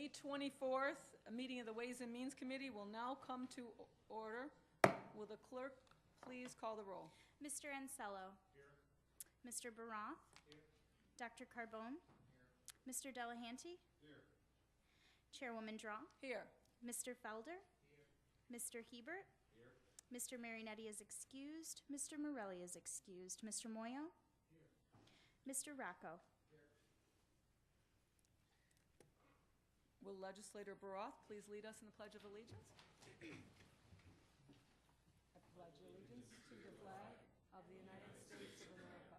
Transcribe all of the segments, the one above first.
May 24th, a meeting of the Ways and Means Committee will now come to order. Will the clerk please call the roll? Mr. Ansello. Here. Mr. Baroth. Here. Dr. Carbone. Here. Mr. Delahanty. Here. Chairwoman Draw. Here. Mr. Felder. Here. Mr. Hebert. Here. Mr. Marinetti is excused. Mr. Morelli is excused. Mr. Moyo. Here. Mr. Rocco. Will Legislator Baroth please lead us in the Pledge of Allegiance? I pledge allegiance to the flag of the United States of America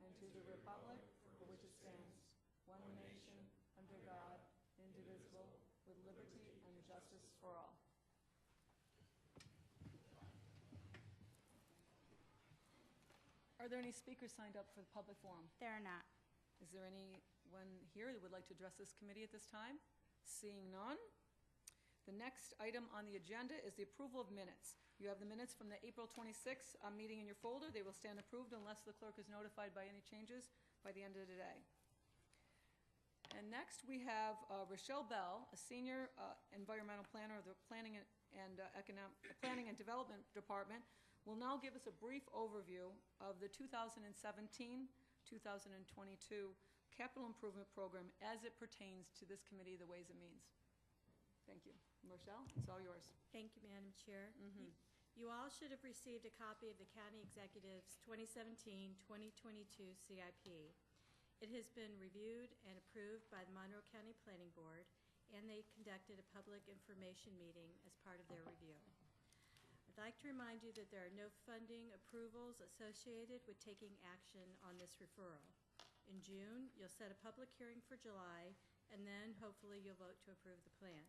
and to the republic for which it stands, one nation, under God, indivisible, with liberty and justice for all. Are there any speakers signed up for the public forum? There are not. Is there anyone here that would like to address this committee at this time? Seeing none. The next item on the agenda is the approval of minutes. You have the minutes from the April 26th meeting in your folder. They will stand approved unless the clerk is notified by any changes by the end of the day. And next we have Rochelle Bell, a senior environmental planner of the Planning and Development Department, will now give us a brief overview of the 2017-2022 Capital Improvement Program as it pertains to this committee, the Ways and Means. Thank you. Rochelle, it's all yours. Thank you, Madam Chair. You all should have received a copy of the County Executive's 2017-2022 CIP. It has been reviewed and approved by the Monroe County Planning Board, and they conducted a public information meeting as part of their review. I'd like to remind you that there are no funding approvals associated with taking action on this referral. In June, you'll set a public hearing for July, and then hopefully you'll vote to approve the plan.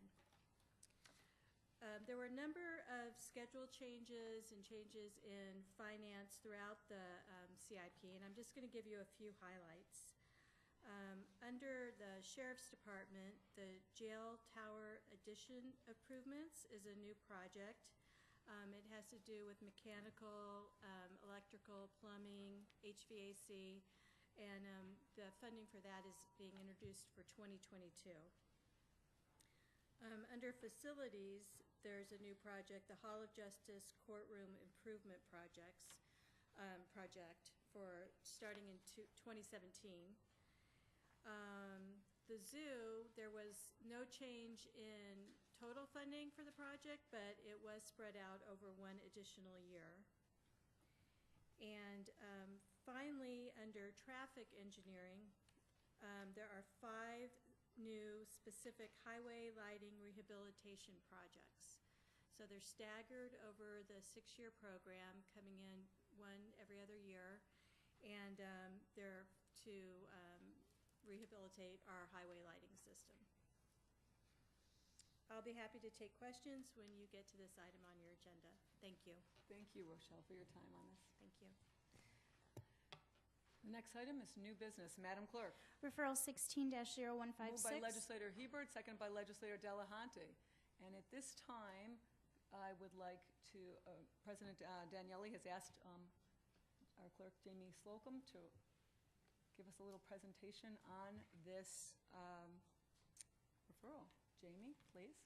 There were a number of schedule changes and changes in finance throughout the CIP, and I'm just going to give you a few highlights. Under the Sheriff's Department, the jail tower addition improvements is a new project. It has to do with mechanical, electrical, plumbing, HVAC, and the funding for that is being introduced for 2022. Under facilities, there's a new project, the Hall of Justice Courtroom Improvement Project for starting in 2017. The zoo, there was no change in total funding for the project, but it was spread out over one additional year. And finally, under traffic engineering, there are 5 new specific highway lighting rehabilitation projects. So they're staggered over the 6-year program, coming in one every other year, and they're to rehabilitate our highway lighting system. I'll be happy to take questions when you get to this item on your agenda. Thank you. Thank you, Rochelle, for your time on this. Thank you. The next item is new business. Madam Clerk. Referral 16-0156. Moved by Legislator Hebert, seconded by Legislator Delahanty. And at this time, I would like to, President Daniele has asked our clerk, Jamie Slocum, to give us a little presentation on this referral. Jamie, please.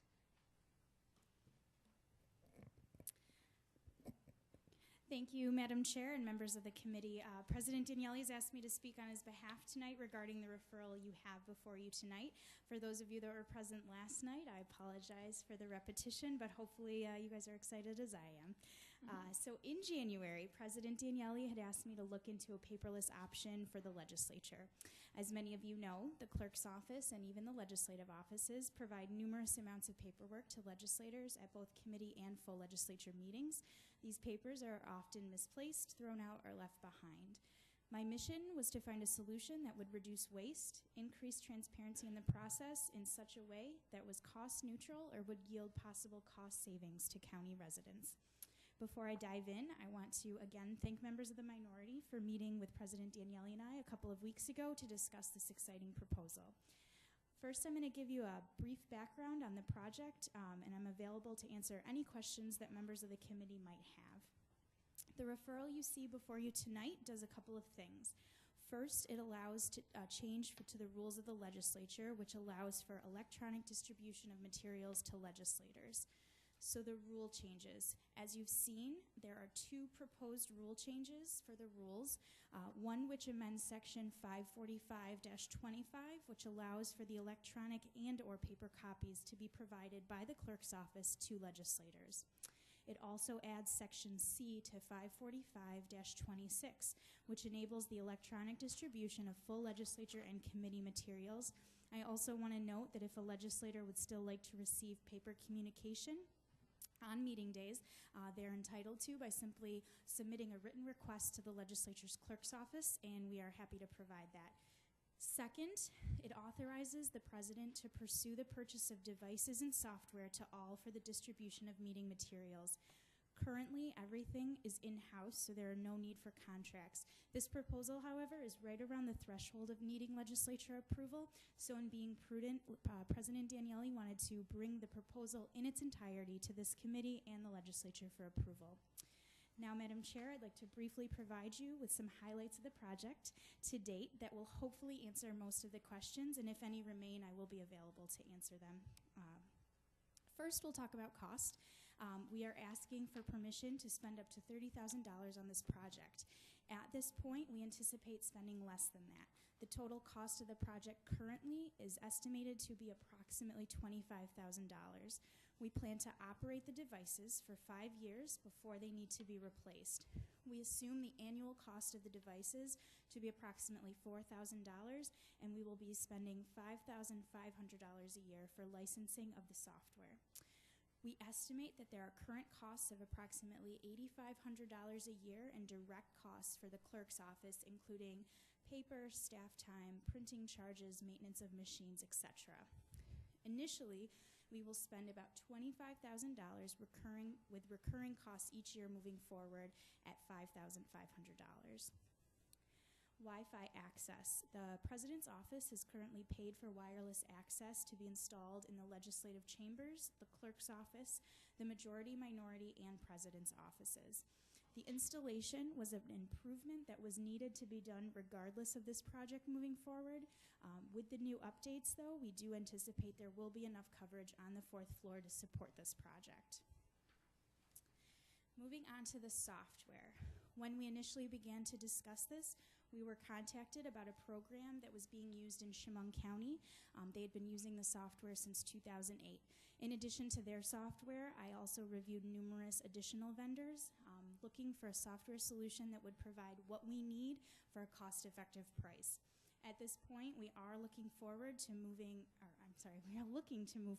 Thank you, Madam Chair and members of the committee. President Daniele has asked me to speak on his behalf tonight regarding the referral you have before you tonight. For those of you that were present last night, I apologize for the repetition, but hopefully you guys are excited as I am. So in January, President Daniele had asked me to look into a paperless option for the legislature. As many of you know, the clerk's office and even the legislative offices provide numerous amounts of paperwork to legislators at both committee and full legislature meetings. These papers are often misplaced, thrown out, or left behind. My mission was to find a solution that would reduce waste, increase transparency in the process in such a way that was cost neutral or would yield possible cost savings to county residents. Before I dive in, I want to again thank members of the minority for meeting with President Daniele and I a couple of weeks ago to discuss this exciting proposal. First, I'm going to give you a brief background on the project, and I'm available to answer any questions that members of the committee might have. The referral you see before you tonight does a couple of things. First, it allows change to the rules of the legislature, which allows for electronic distribution of materials to legislators. So the rule changes. As you've seen, there are two proposed rule changes for the rules. One which amends section 545-25, which allows for the electronic and/or paper copies to be provided by the clerk's office to legislators. It also adds section C to 545-26, which enables the electronic distribution of full legislature and committee materials. I also want to note that if a legislator would still like to receive paper communication on meeting days, they're entitled to by simply submitting a written request to the legislature's clerk's office, and we are happy to provide that. Second, it authorizes the president to pursue the purchase of devices and software to all for the distribution of meeting materials. Currently, everything is in-house, so there are no need for contracts. This proposal, however, is right around the threshold of needing legislature approval, so in being prudent, President Daniele wanted to bring the proposal in its entirety to this committee and the legislature for approval. Now, Madam Chair, I'd like to briefly provide you with some highlights of the project to date that will hopefully answer most of the questions, and if any remain, I will be available to answer them. First, we'll talk about cost. We are asking for permission to spend up to $30,000 on this project. At this point, we anticipate spending less than that. The total cost of the project currently is estimated to be approximately $25,000. We plan to operate the devices for 5 years before they need to be replaced. We assume the annual cost of the devices to be approximately $4,000, and we will be spending $5,500 a year for licensing of the software. We estimate that there are current costs of approximately $8,500 a year and direct costs for the clerk's office, including paper, staff time, printing charges, maintenance of machines, etc. Initially, we will spend about $25,000 with recurring costs each year moving forward at $5,500. Wi-Fi access. The President's office has currently paid for wireless access to be installed in the legislative chambers, the clerk's office, the majority, minority, and President's offices. The installation was an improvement that was needed to be done regardless of this project moving forward. With the new updates, though, we do anticipate there will be enough coverage on the 4th floor to support this project. Moving on to the software. When we initially began to discuss this, we were contacted about a program that was being used in Chemung County. They had been using the software since 2008. In addition to their software, I also reviewed numerous additional vendors looking for a software solution that would provide what we need for a cost-effective price. At this point, we are looking forward to moving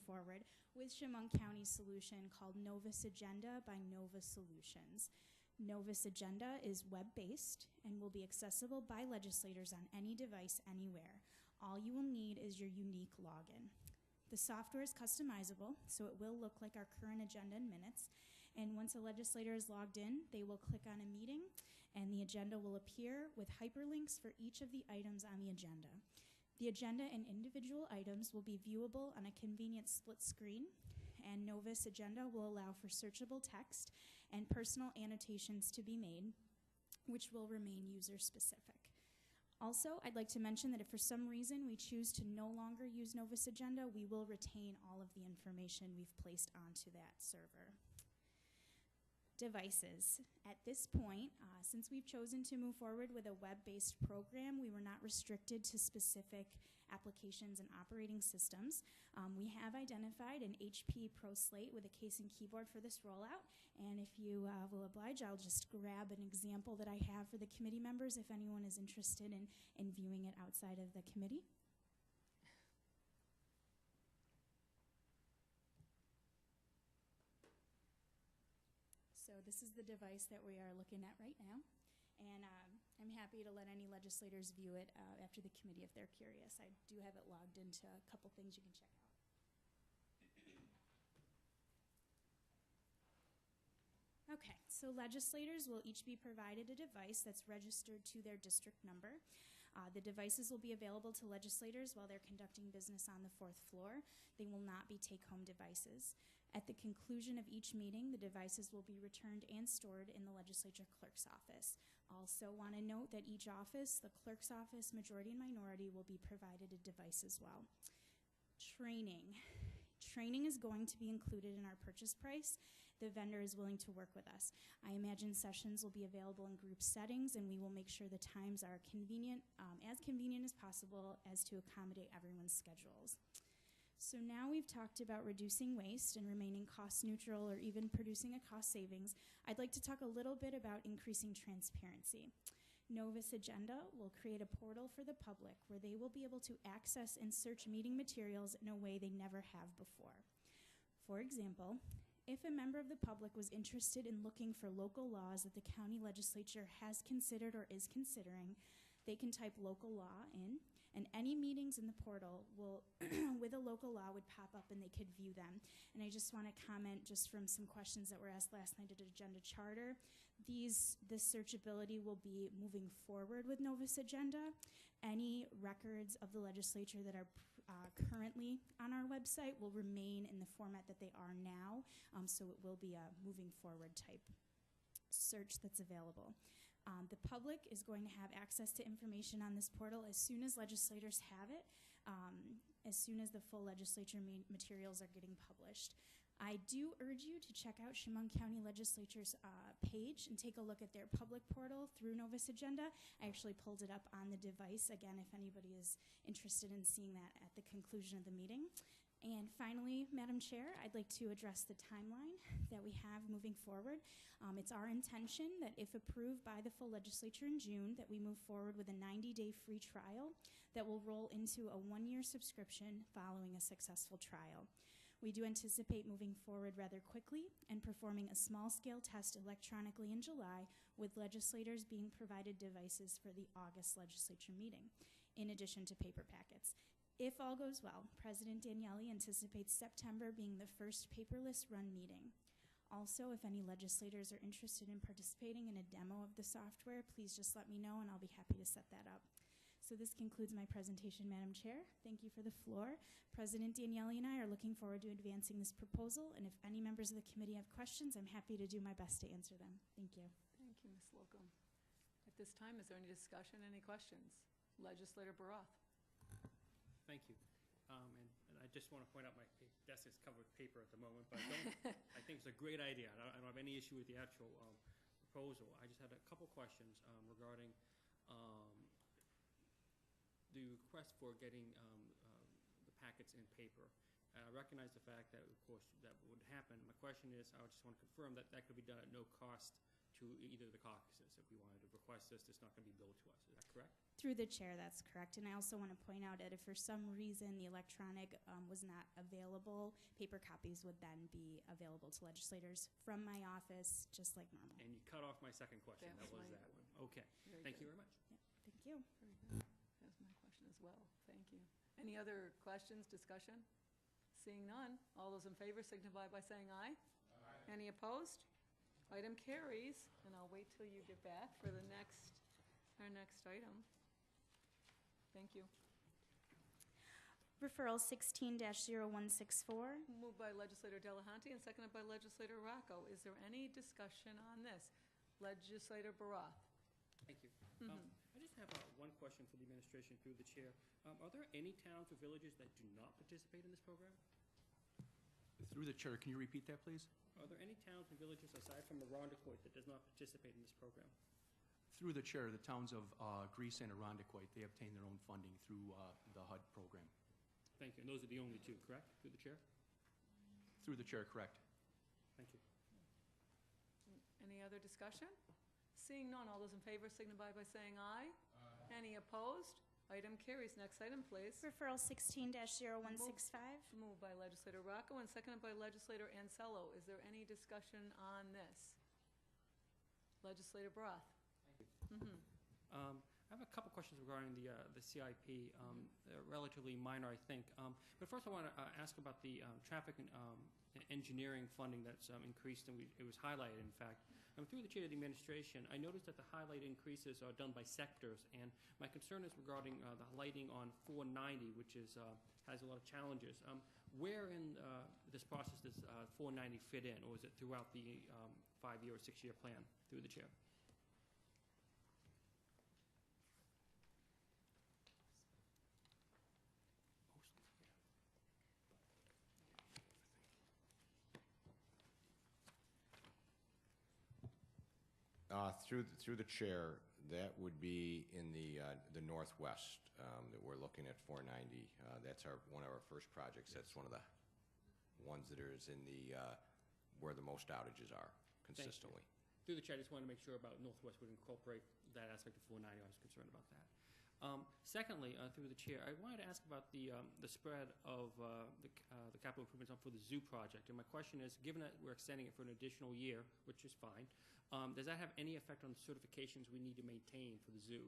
forward with Chemung County's solution called Novus Agenda by Nova Solutions. Novus Agenda is web-based and will be accessible by legislators on any device anywhere. All you will need is your unique login. The software is customizable, so it will look like our current agenda and minutes. And once a legislator is logged in, they will click on a meeting, and the agenda will appear with hyperlinks for each of the items on the agenda. The agenda and individual items will be viewable on a convenient split screen, and Novus Agenda will allow for searchable text and personal annotations to be made, which will remain user-specific. Also, I'd like to mention that if for some reason we choose to no longer use Novus Agenda, we will retain all of the information we've placed onto that server. Devices. At this point, since we've chosen to move forward with a web-based program, we were not restricted to specific applications and operating systems. We have identified an HP Pro Slate with a case and keyboard for this rollout, and if you will oblige, I'll just grab an example that I have for the committee members if anyone is interested in viewing it outside of the committee. So this is the device that we are looking at right now, and I'm happy to let any legislators view it after the committee if they're curious. I do have it logged into a couple things you can check out. Okay, so legislators will each be provided a device that's registered to their district number. The devices will be available to legislators while they're conducting business on the 4th floor. They will not be take-home devices. At the conclusion of each meeting, the devices will be returned and stored in the legislature clerk's office. Also want to note that each office, the clerk's office, majority and minority, will be provided a device as well. Training. Training is going to be included in our purchase price. The vendor is willing to work with us. I imagine sessions will be available in group settings, and we will make sure the times are convenient, as convenient as possible as to accommodate everyone's schedules. So now we've talked about reducing waste and remaining cost neutral or even producing a cost savings. I'd like to talk a little bit about increasing transparency. Novus Agenda will create a portal for the public where they will be able to access and search meeting materials in a way they never have before. For example, if a member of the public was interested in looking for local laws that the county legislature has considered or is considering, they can type local law in, and any meetings in the portal will, with a local law, would pop up and they could view them. And I just want to comment just from some questions that were asked last night at Agenda Charter. This searchability will be moving forward with Novus Agenda. Any records of the legislature that are currently on our website will remain in the format that they are now, so it will be a moving forward type search that's available. The public is going to have access to information on this portal as soon as legislators have it, as soon as the full legislature materials are getting published. I do urge you to check out Chemung County Legislature's page and take a look at their public portal through Novus Agenda. I actually pulled it up on the device, again, if anybody is interested in seeing that at the conclusion of the meeting. And finally, Madam Chair, I'd like to address the timeline that we have moving forward. It's our intention that if approved by the full legislature in June, that we move forward with a 90-day free trial that will roll into a 1-year subscription following a successful trial. We do anticipate moving forward rather quickly and performing a small-scale test electronically in July, with legislators being provided devices for the August legislature meeting, in addition to paper packets. If all goes well, President Daniele anticipates September being the first paperless run meeting. Also, if any legislators are interested in participating in a demo of the software, please just let me know and I'll be happy to set that up. So this concludes my presentation, Madam Chair. Thank you for the floor. President Daniele and I are looking forward to advancing this proposal, and if any members of the committee have questions, I'm happy to do my best to answer them. Thank you. Thank you, Ms. Slocum. At this time, is there any discussion, any questions? Legislator Baroth. Thank you. And I just want to point out my desk is covered with paper at the moment, but I think it's a great idea. I don't have any issue with the actual proposal. I just had a couple questions regarding the request for getting the packets in paper. I recognize the fact that, of course, that would happen. My question is, I just want to confirm that that could be done at no cost to either of the caucuses. If we wanted to request this, it's not going to be billed to us. Is that correct? Through the chair, that's correct. And I also want to point out that if for some reason the electronic was not available, paper copies would then be available to legislators from my office, just like normal. And you cut off my second question. That was that one. Okay. Thank you very much. Yeah, thank you. Very good. That's my question as well. Thank you. Any other questions, discussion? Seeing none, all those in favor signify by saying aye. Aye. Any opposed? Item carries, and I'll wait till you get back for the our next item. Thank you. Referral 16-0164. Moved by Legislator Delahanty and seconded by Legislator Rocco. Is there any discussion on this? Legislator Baroth. Thank you. I just have one question for the administration through the chair. Are there any towns or villages that do not participate in this program? Through the chair, can you repeat that, please? Are there any towns and villages aside from Arundecoit that does not participate in this program? Through the chair, the towns of Greece and Arundecoit, they obtain their own funding through the HUD program. Thank you. And those are the only two, correct? Through the chair? Through the chair, correct. Thank you. Any other discussion? Seeing none, all those in favor signify by saying aye. Aye. Any opposed? Item carries. Next item, please. Referral 16-0165. Moved by Legislator Rocco and seconded by Legislator Ansello. Is there any discussion on this? Legislator Baroth. Thank you. I have a couple questions regarding the CIP. They're relatively minor, I think. But first I want to ask about the traffic and engineering funding that's increased, and it was highlighted, in fact. Through the chair of the administration, I noticed that the highlight increases are done by sectors, and my concern is regarding the lighting on 490, which is has a lot of challenges. Where in this process does 490 fit in, or is it throughout the 5-year or 6-year plan? Through the chair. Through the chair, that would be in the northwest, that we're looking at 490. That's one of our first projects. That's one of the ones that is in where the most outages are consistently. Through the chair, I just wanted to make sure about Northwest would incorporate that aspect of 490. I was concerned about that. Secondly, through the chair, I wanted to ask about the spread of the capital improvements for the zoo project. And my question is, given that we're extending it for an additional year, which is fine, does that have any effect on the certifications we need to maintain for the zoo?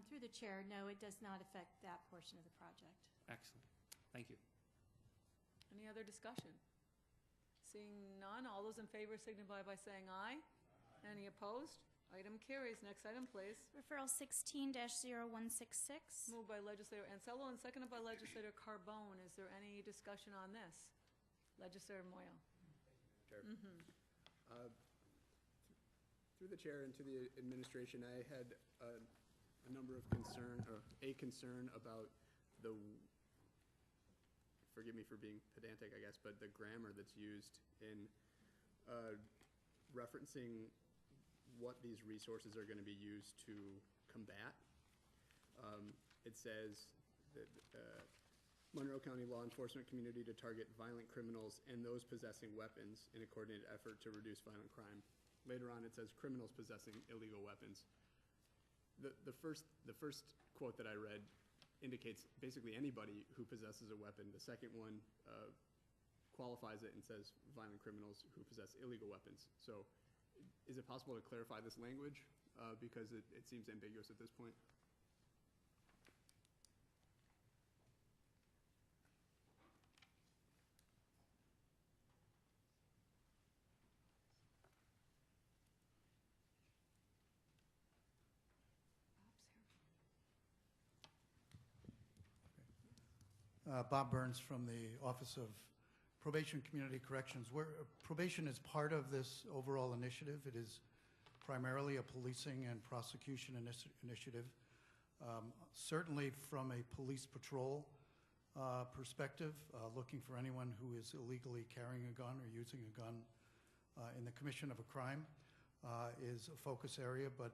Through the chair, no, it does not affect that portion of the project. Excellent. Thank you. Any other discussion? Seeing none, all those in favor signify by saying aye. Any opposed? Item carries. Next item, please. Referral 16-0166. Moved by legislator Ansello and seconded by legislator Carbone. Is there any discussion on this? Legislator Moyle. Chair. Through the chair and to the administration, I had a number of a concern about forgive me for being pedantic, I guess, but the grammar that's used in referencing what these resources are going to be used to combat. It says that Monroe County law enforcement community to target violent criminals and those possessing weapons in a coordinated effort to reduce violent crime. Later on, it says criminals possessing illegal weapons. The first quote that I read indicates basically anybody who possesses a weapon. The second one qualifies it and says violent criminals who possess illegal weapons. So is it possible to clarify this language? Because it seems ambiguous at this point. Bob Burns from the Office of Probation Community Corrections. Probation is part of this overall initiative. It is primarily a policing and prosecution initiative. Certainly from a police patrol perspective, looking for anyone who is illegally carrying a gun or using a gun in the commission of a crime is a focus area. But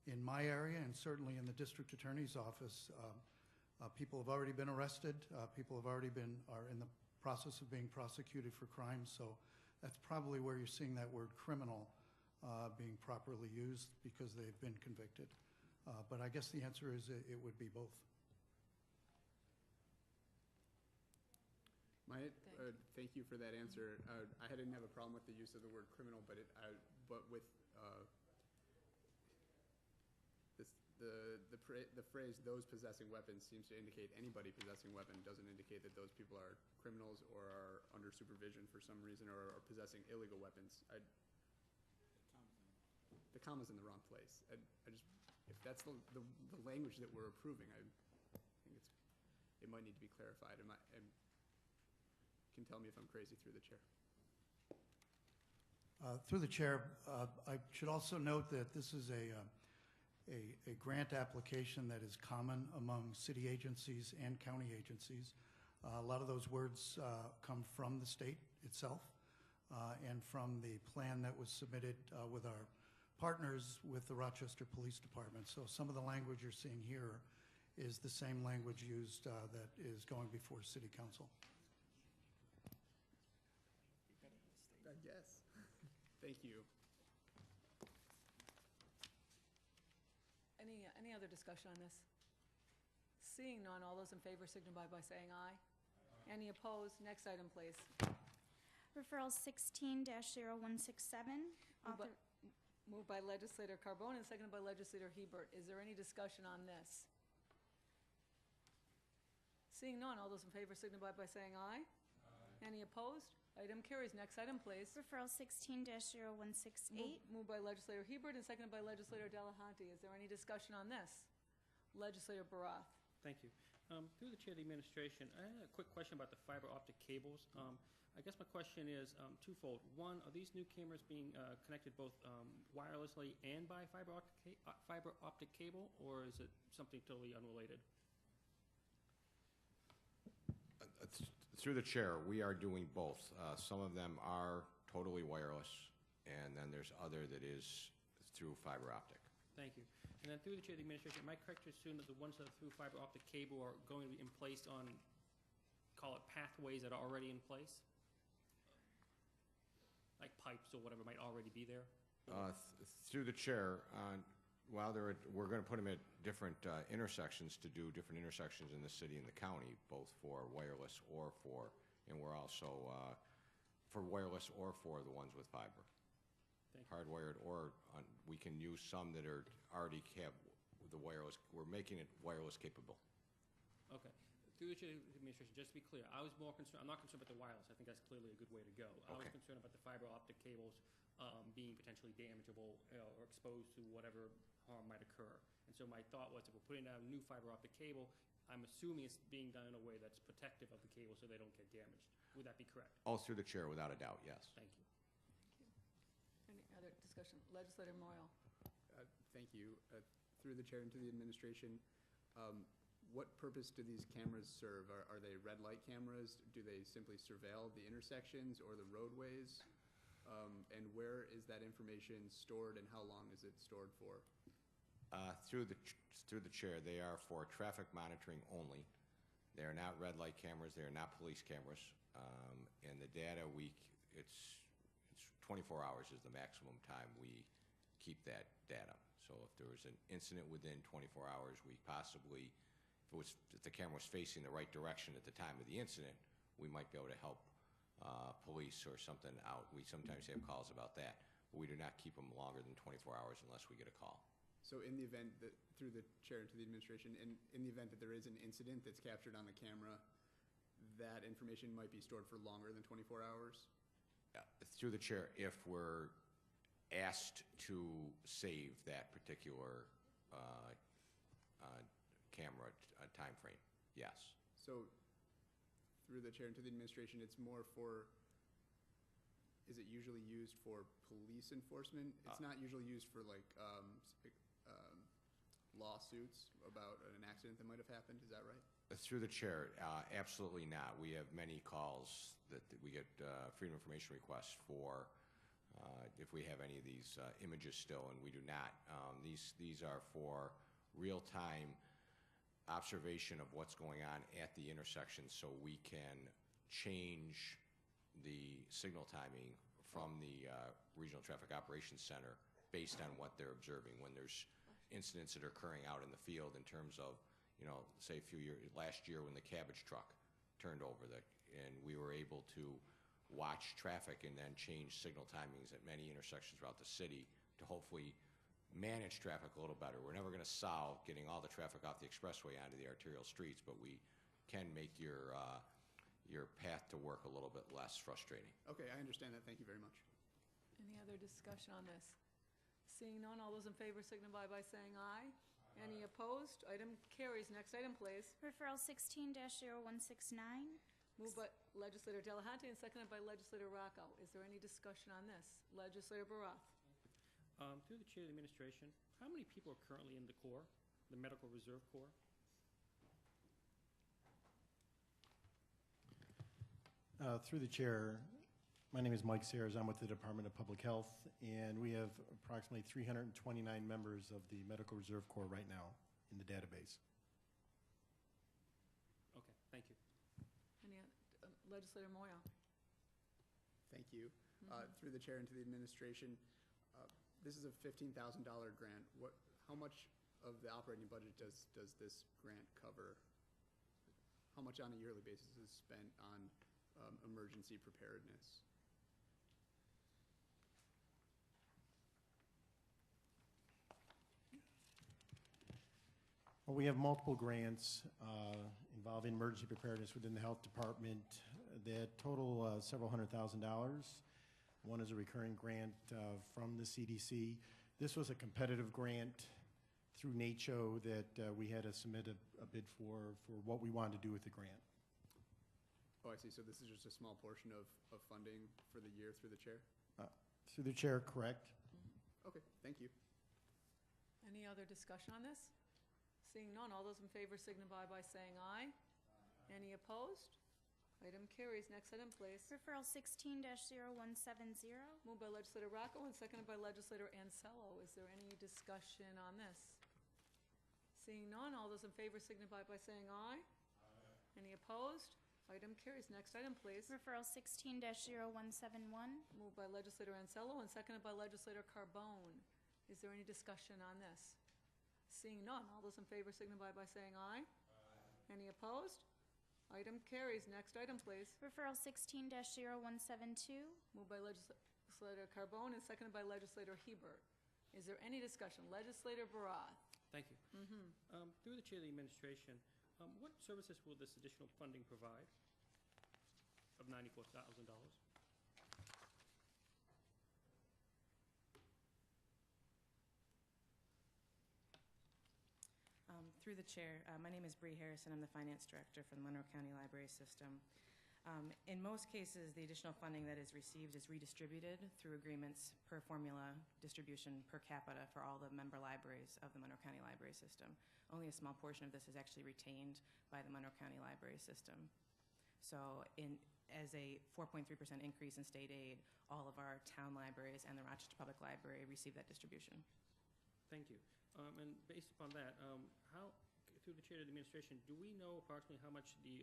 in my area, and certainly in the district attorney's office, people have already been arrested. People are in the process of being prosecuted for crimes. So that's probably where you're seeing that word criminal being properly used, because they've been convicted. But I guess the answer is it would be both. Thank you for that answer. I didn't have a problem with the use of the word criminal, but with the phrase "those possessing weapons" seems to indicate anybody possessing weapon. Doesn't indicate that those people are criminals or are under supervision for some reason or are possessing illegal weapons. The comma's in the wrong place. If that's the language that we're approving, I think it might need to be clarified. And can tell me if I'm crazy through the chair. Through the chair, I should also note that this is a grant application that is common among city agencies and county agencies. A lot of those words come from the state itself and from the plan that was submitted with our partners with the Rochester Police Department. So some of the language you're seeing here is the same language used that is going before City Council. I guess. Thank you. Any other discussion on this? Seeing none, all those in favor signify by saying aye. Any opposed? Next item, please. Referral 16-0167. Moved by legislator Carbone and seconded by legislator Hebert. Is there any discussion on this? Seeing none, all those in favor signify by saying aye. Any opposed? Item carries. Next item, please. Referral 16-0168. Moved by legislator Hebert and seconded by legislator Delahanty. Is there any discussion on this? Legislator Barath. Thank you. Through the chair of the administration, I had a quick question about the fiber optic cables. I guess my question is twofold. One, are these new cameras being connected both wirelessly and by fiber optic cable, or is it something totally unrelated? Through the chair, we are doing both. Some of them are totally wireless, and then there's other that is through fiber optic. Thank you. And then through the chair of the administration, am I correct to assume that the ones that are through fiber optic cable are going to be in place on, call it pathways that are already in place? Like pipes or whatever might already be there? Through the chair, while we're going to put them at different intersections to do different intersections in the city and the county, both for wireless or and we're also for wireless or for the ones with fiber. Thank you. Hardwired, or we can use some that are already have the wireless. We're making it wireless capable. Okay. Through the chair of the administration, just to be clear, I was more concerned, I'm not concerned about the wireless. I think that's clearly a good way to go. I was Okay. concerned about the fiber optic cables being potentially damageable or exposed to whatever harm might occur. And so my thought was, if we're putting down new fiber optic cable, I'm assuming it's being done in a way that's protective of the cable so they don't get damaged. Would that be correct? All through the chair, without a doubt, yes. Thank you. Any other discussion? Legislator Moyle. Thank you. Through the chair and to the administration, what purpose do these cameras serve? Are they red light cameras? Do they simply surveil the intersections or the roadways? And where is that information stored, and how long is it stored for? Through the chair, they are for traffic monitoring only. They are not red light cameras. They are not police cameras. And the data it's 24 hours is the maximum time we keep that data. So if there was an incident within 24 hours, we possibly, if the camera was facing the right direction at the time of the incident, we might be able to help police or something out. We sometimes have calls about that, but we do not keep them longer than 24 hours unless we get a call. So in the event that, through the chair and to the administration, in the event that there is an incident that's captured on the camera, that information might be stored for longer than 24 hours? Through the chair, if we're asked to save that particular camera time frame, yes. So through the chair and to the administration, it's more for, is it usually used for police enforcement? It's not usually used for like lawsuits about an accident that might have happened, is that right? Through the chair, absolutely not. We have many calls that we get freedom of information requests for if we have any of these images still, and we do not. These are for real-time observation of what's going on at the intersection, so we can change the signal timing from the Regional Traffic Operations Center based on what they're observing. When there's incidents that are occurring out in the field in terms of, say last year when the cabbage truck turned over, and we were able to watch traffic and then change signal timings at many intersections throughout the city to hopefully manage traffic a little better. We're never going to solve getting all the traffic off the expressway onto the arterial streets, but we can make your path to work a little bit less frustrating. Okay, I understand that. Thank you very much. Any other discussion on this? Seeing none, all those in favor signify by saying aye. Any opposed? Item carries. Next item, please. Referral 16-0169. Moved by Legislator Delahanty and seconded by Legislator Rocco. Is there any discussion on this? Legislator Barath. Through the chair of the administration, how many people are currently in the Corps, the Medical Reserve Corps? Through the chair, my name is Mike Sayers. I'm with the Department of Public Health, and we have approximately 329 members of the Medical Reserve Corps right now in the database. Okay, thank you. Any Legislator Moyle. Thank you. Through the chair and to the administration, this is a $15,000 grant. How much of the operating budget does this grant cover? How much on a yearly basis is spent on emergency preparedness? Well, we have multiple grants involving emergency preparedness within the health department that total several $100,000. One is a recurring grant from the CDC. This was a competitive grant through NACCHO that we had to submit a bid for what we wanted to do with the grant. Oh, I see. So this is just a small portion of funding for the year through the chair? Through the chair, correct. Okay, thank you. Any other discussion on this? Seeing none, all those in favor signify by saying aye. Any opposed? Item carries. Next item, please. Referral 16-0170. Moved by legislator Rocco and seconded by legislator Ansello. Is there any discussion on this? Seeing none, all those in favor signify by saying aye. Any opposed? Item carries. Next item, please. Referral 16-0171. Moved by legislator Ansello and seconded by legislator Carbone. Is there any discussion on this? Seeing none, all those in favor signify by saying aye. Any opposed? Item carries. Next item, please. Referral 16-0172. Moved by legislator Carbone and seconded by legislator Hebert. Is there any discussion? Legislator Barath. Thank you. Through the chair of the administration, what services will this additional funding provide of $94,000? Through the chair, my name is Bree Harrison. I'm the finance director for the Monroe County Library System. In most cases, the additional funding that is received is redistributed through agreements per formula distribution per capita for all the member libraries of the Monroe County Library System. Only a small portion of this is actually retained by the Monroe County Library System. So as a 4.3% increase in state aid, all of our town libraries and the Rochester Public Library receive that distribution. Thank you. And based upon that, through the chair of the administration, do we know approximately how much the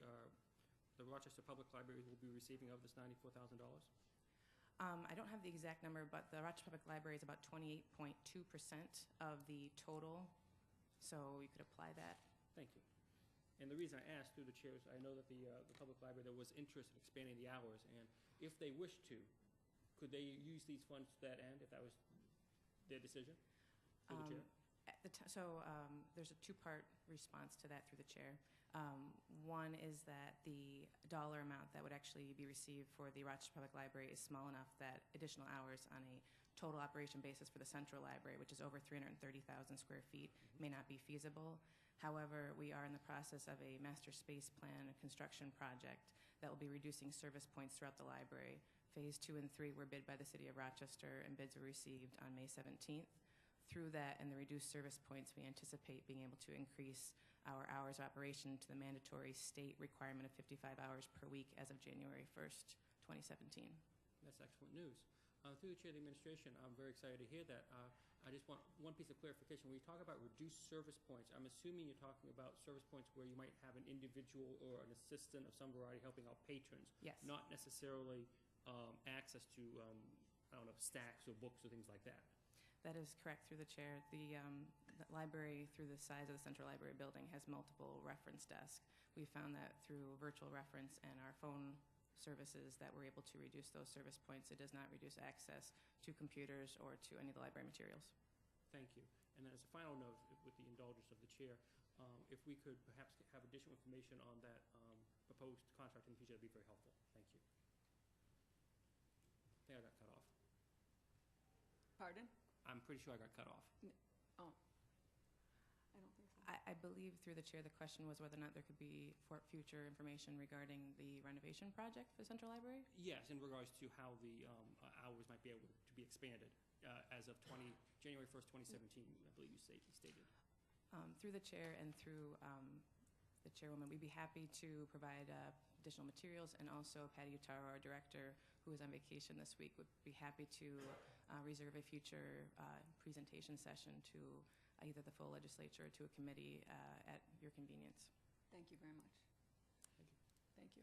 Rochester Public Library will be receiving of this $94,000? I don't have the exact number, but the Rochester Public Library is about 28.2% of the total, so you could apply that. Thank you. And the reason I asked through the chair is I know that the public library, there was interest in expanding the hours, and if they wish to, could they use these funds to that end if that was their decision? Through the chair? There's a two-part response to that through the chair. One is that the dollar amount that would actually be received for the Rochester Public Library is small enough that additional hours on a total operation basis for the Central Library, which is over 330,000 square feet, may not be feasible. However, we are in the process of a master space plan construction project that will be reducing service points throughout the library. Phase 2 and 3 were bid by the City of Rochester, and bids were received on May 17th. Through that and the reduced service points, we anticipate being able to increase our hours of operation to the mandatory state requirement of 55 hours per week as of January 1st, 2017. That's excellent news. Through the chair of the administration, I'm very excited to hear that. I just want one piece of clarification. When you talk about reduced service points, I'm assuming you're talking about service points where you might have an individual or an assistant of some variety helping out patrons. Yes. Not necessarily access to, stacks or books or things like that. That is correct through the chair. The library, through the size of the Central Library building, has multiple reference desks. We found that through virtual reference and our phone services that we're able to reduce those service points. It does not reduce access to computers or to any of the library materials. Thank you. And then as a final note, with the indulgence of the chair, if we could perhaps have additional information on that proposed contract in the future, that would be very helpful. Thank you. I think I got cut off. Pardon? I'm pretty sure I got cut off. Oh. I don't think so. I believe through the chair the question was whether or not there could be future information regarding the renovation project for the Central Library? Yes, in regards to how the hours might be able to be expanded as of January 1st, 2017, I believe you stated. Through the chair and through the chairwoman, we'd be happy to provide additional materials, and also Patty Utaro, our director, who is on vacation this week, would be happy to reserve a future presentation session to either the full legislature or to a committee at your convenience. Thank you very much. Thank you.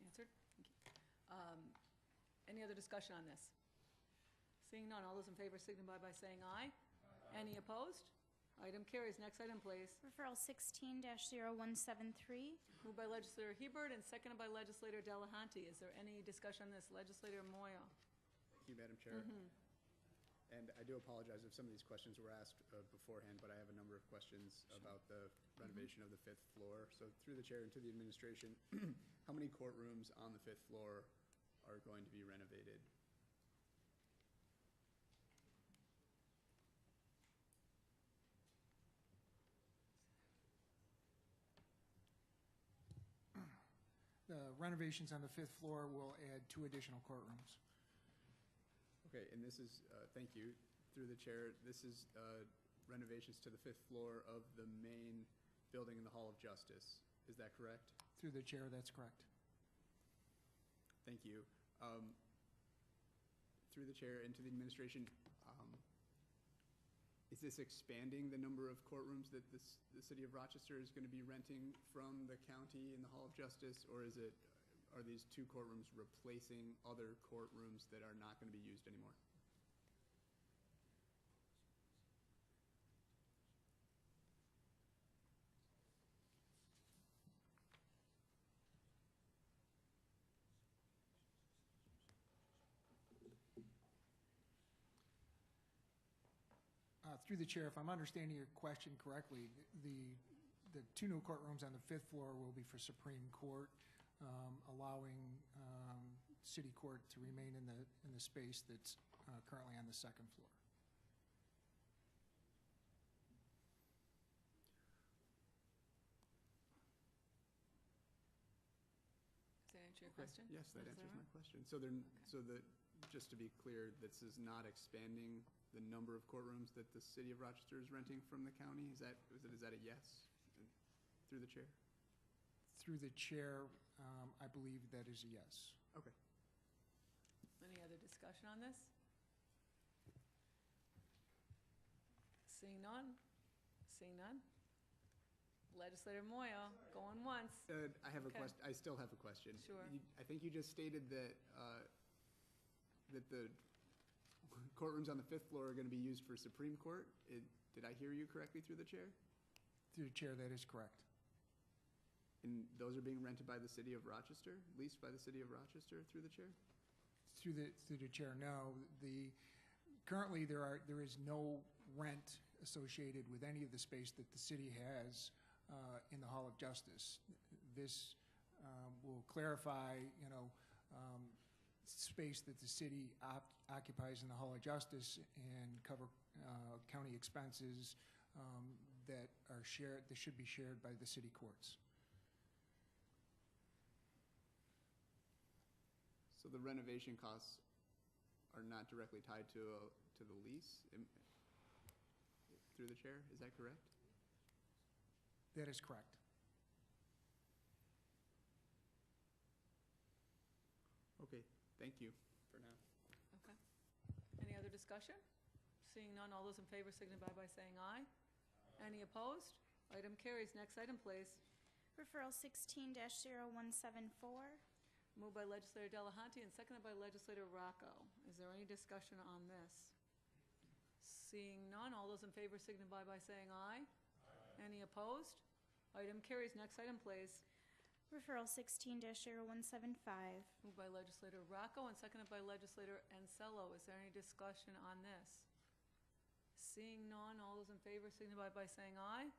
Answered? Thank you. Any other discussion on this? Seeing none, all those in favor signify by saying aye. Any opposed? Item carries. Next item, please. Referral 16-0173. Moved by legislator Hebert and seconded by legislator Delahanty. Is there any discussion on this? Legislator Moyo. Thank you, Madam Chair. And I do apologize if some of these questions were asked beforehand, but I have a number of questions about the renovation of the 5th floor. So through the chair and to the administration, how many courtrooms on the 5th floor are going to be renovated? The renovations on the 5th floor will add 2 additional courtrooms. Okay, and this is, thank you, through the chair, this is renovations to the 5th floor of the main building in the Hall of Justice. Is that correct? Through the chair, that's correct. Thank you. Through the chair and to the administration, is this expanding the number of courtrooms that the city of Rochester is going to be renting from the county in the Hall of Justice, or are these 2 courtrooms replacing other courtrooms that are not going to be used anymore? Through the chair, if I'm understanding your question correctly, the 2 new courtrooms on the 5th floor will be for Supreme Court, allowing City Court to remain in the space that's currently on the 2nd floor. Does that answer your question? Yes, that Is answers my right? question. Just to be clear, this is not expanding the number of courtrooms that the city of Rochester is renting from the county? Is that a yes? Through the chair? Through the chair, I believe that is a yes. Okay. Any other discussion on this? Seeing none? Seeing none? Legislator Moya, going once. I have a Okay. question. I still have a question. Sure. I think you just stated that the courtrooms on the 5th floor are going to be used for Supreme Court. Did I hear you correctly through the chair? Through the chair, that is correct. And those are being rented by the city of Rochester, leased by the city of Rochester through the chair? Through the chair, no. Currently, there is no rent associated with any of the space that the city has in the Hall of Justice. This will clarify, space that the city occupies in the Hall of Justice and cover county expenses that are shared, that should be shared by the city courts. So the renovation costs are not directly tied to the lease through the chair, is that correct? That is correct. Okay, thank you for now. Okay. Any other discussion? Seeing none, all those in favor signify by saying aye. Any opposed? Item carries. Next item, please. Referral 16-0174. Moved by legislator Delahanty and seconded by legislator Rocco. Is there any discussion on this? Seeing none, all those in favor signify by saying aye. Any opposed? Item carries. Next item, please. Referral 16-0175. Moved by legislator Rocco and seconded by legislator Ansello. Is there any discussion on this? Seeing none, all those in favor signify by saying aye.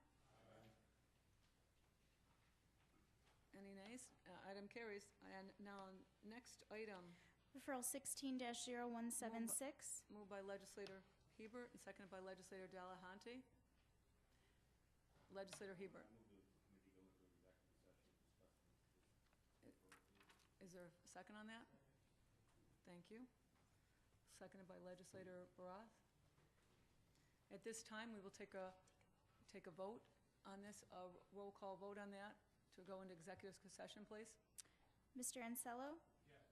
Any nays? Item carries. And now, next item. Referral 16-0176. Moved by legislator Hebert and seconded by legislator Delahanty. Legislator Hebert. Is there a second on that? Thank you. Seconded by legislator Barath. At this time, we will take a vote on this, a roll call vote on that to go into executive session, please. Mr. Ansello? Yes.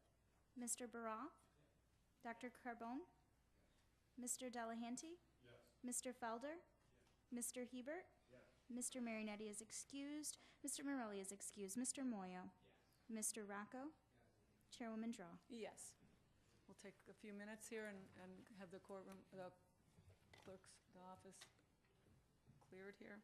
Mr. Baroff? Yes. Dr. Carbone? Yes. Mr. Delahanty? Yes. Mr. Felder? Yes. Mr. Hebert? Yes. Mr. Marinetti is excused. Mr. Morelli is excused. Mr. Moyo? Yes. Mr. Rocco? Yes. Chairwoman Draw? Yes. We'll take a few minutes here and have the courtroom, the clerk's, the office cleared here.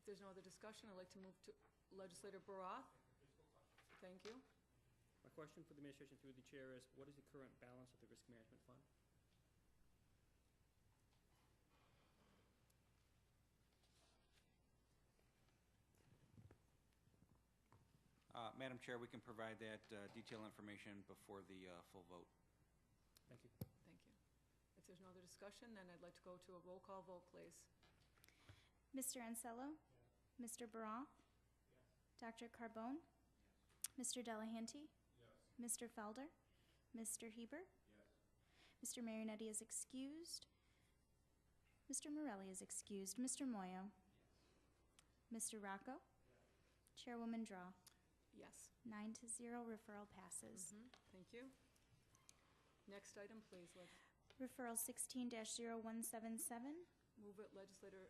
there's no other discussion, I'd like to move to Legislator Baroth. Thank you. My question for the administration through the chair is, what is the current balance of the risk management fund? Madam Chair, we can provide that detailed information before the full vote. Thank you. Thank you. If there's no other discussion, then I'd like to go to a roll call vote, please. Mr. Ansello? Mr. Baroth? Dr. Carbone? Mr. Delahanty? Mr. Felder? Mr. Heber? Mr. Marinetti is excused. Mr. Morelli is excused. Mr. Moyo? Mr. Rocco? Chairwoman Draw. Yes. 9-0, referral passes. Thank you. Next item, please, Liz. Referral 16-0177. Move it Legislator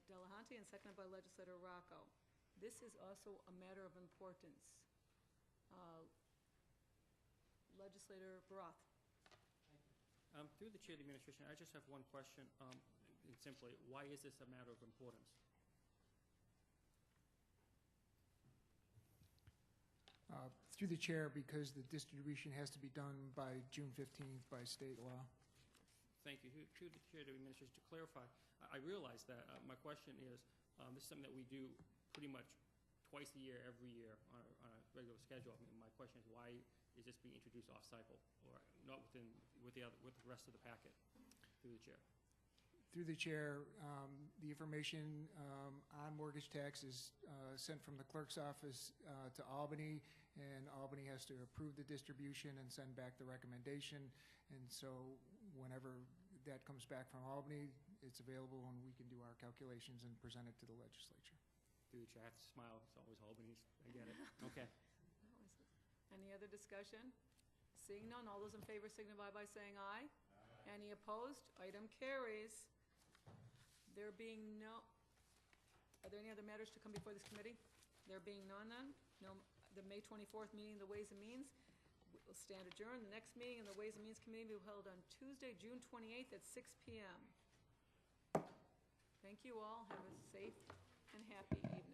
Delahanty and seconded by Legislator Rocco. This is also a matter of importance. Legislator Baroth. Through the chair of the administration, I just have one question, and simply, why is this a matter of importance? Through the chair, because the distribution has to be done by June 15th by state law. Thank you. Through the chair of the administration, to clarify, I realize that. My question is, this is something that we do pretty much twice a year, every year, on a regular schedule. I mean, my question is, why is this being introduced off-cycle, or not with the rest of the packet? Through the chair. Through the chair, the information on mortgage tax is sent from the clerk's office to Albany, and Albany has to approve the distribution and send back the recommendation. And so whenever that comes back from Albany, it's available and we can do our calculations and present it to the legislature. Through the chair, I have to smile. It's always Albany's. I get it. Okay. Any other discussion? Seeing none, all those in favor signify by saying aye. Any opposed? Item carries. There being no, are there any other matters to come before this committee? There being none then, no, the May 24th meeting of the Ways and Means will stand adjourned. The next meeting of the Ways and Means Committee will be held on Tuesday, June 28th at 6 p.m. Thank you all. Have a safe and happy evening.